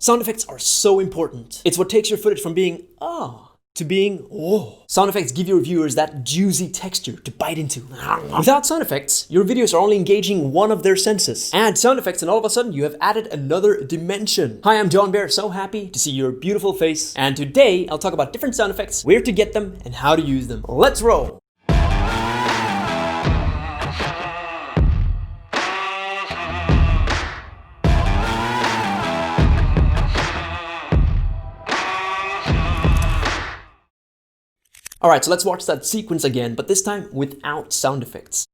Sound effects are so important. It's what takes your footage from being to being Sound effects give your viewers that juicy texture to bite into. Without sound effects, your videos are only engaging one of their senses. Add sound effects and all of a sudden you have added another dimension. Hi, I'm John Bear, so happy to see your beautiful face. And today I'll talk about different sound effects, where to get them, and how to use them. Let's roll! Alright, so let's watch that sequence again, but this time without sound effects.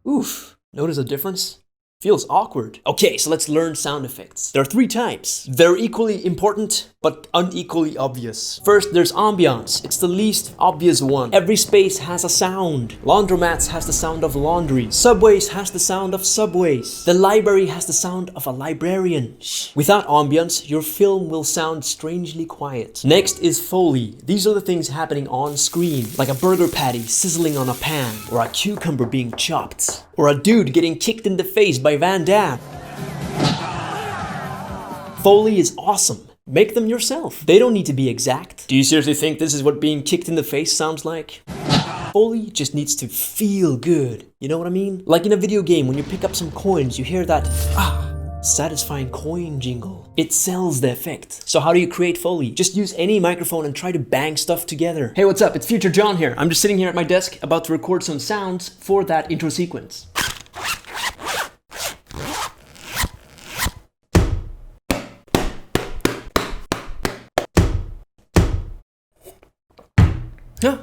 Oof, notice a difference? Feels awkward. Okay, so let's learn sound effects. There are three types. They're equally important, but unequally obvious. First, there's ambiance. It's the least obvious one. Every space has a sound. Laundromats has the sound of laundry. Subways has the sound of subways. The library has the sound of a librarian. Shh. Without ambiance, your film will sound strangely quiet. Next is Foley. These are the things happening on screen, like a burger patty sizzling on a pan, or a cucumber being chopped, or a dude getting kicked in the face by Van Damme. Foley is awesome. Make them yourself. They don't need to be exact. Do you seriously think this is what being kicked in the face sounds like? Foley just needs to feel good. You know what I mean? Like in a video game, when you pick up some coins, you hear that satisfying coin jingle. It sells the effect. So how do you create Foley? Just use any microphone and try to bang stuff together. Hey, what's up? It's Future John here. I'm just sitting here at my desk about to record some sounds for that intro sequence. Huh?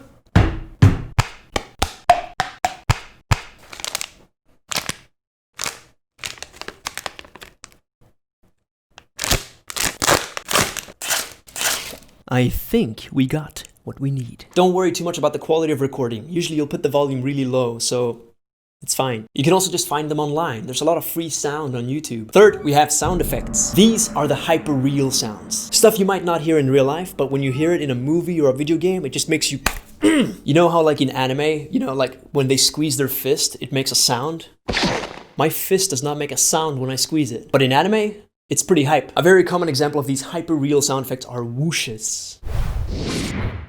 I think we got what we need. Don't worry too much about the quality of recording. Usually you'll put the volume really low, so it's fine. You can also just find them online. There's a lot of free sound on YouTube. Third, we have sound effects. These are the hyper-real sounds. Stuff you might not hear in real life, but when you hear it in a movie or a video game, it just makes you You know how like in anime, like when they squeeze their fist, it makes a sound? My fist does not make a sound when I squeeze it. But in anime, it's pretty hype. A very common example of these hyper-real sound effects are whooshes.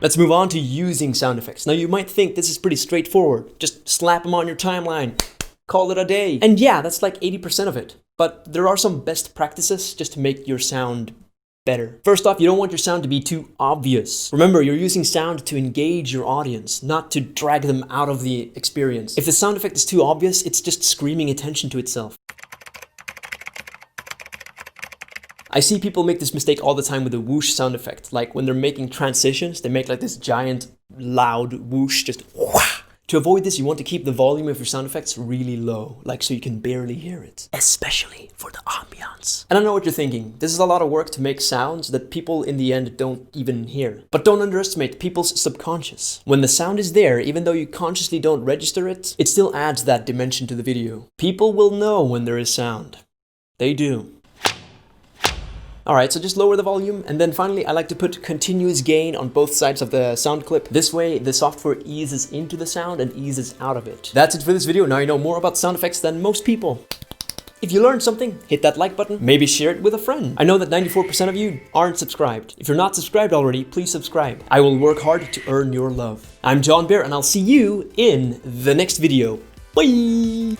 Let's move on to using sound effects. Now you might think this is pretty straightforward. Just slap them on your timeline, call it a day. And yeah, that's like 80% of it. But there are some best practices just to make your sound better. First off, you don't want your sound to be too obvious. Remember, you're using sound to engage your audience, not to drag them out of the experience. If the sound effect is too obvious, it's just screaming attention to itself. I see people make this mistake all the time with the whoosh sound effect. Like when they're making transitions, they make like this giant, loud whoosh, just whoosh. To avoid this, you want to keep the volume of your sound effects really low, like so you can barely hear it. Especially for the ambiance. And I know what you're thinking. This is a lot of work to make sounds that people in the end don't even hear. But don't underestimate people's subconscious. When the sound is there, even though you consciously don't register it, it still adds that dimension to the video. People will know when there is sound. They do. Alright, so just lower the volume, and then finally I like to put continuous gain on both sides of the sound clip. This way the software eases into the sound and eases out of it. That's it for this video. Now you know more about sound effects than most people. If you learned something, hit that like button, maybe share it with a friend. I know that 94% of you aren't subscribed. If you're not subscribed already, please subscribe. I will work hard to earn your love. I'm John Bear, and I'll see you in the next video. Bye!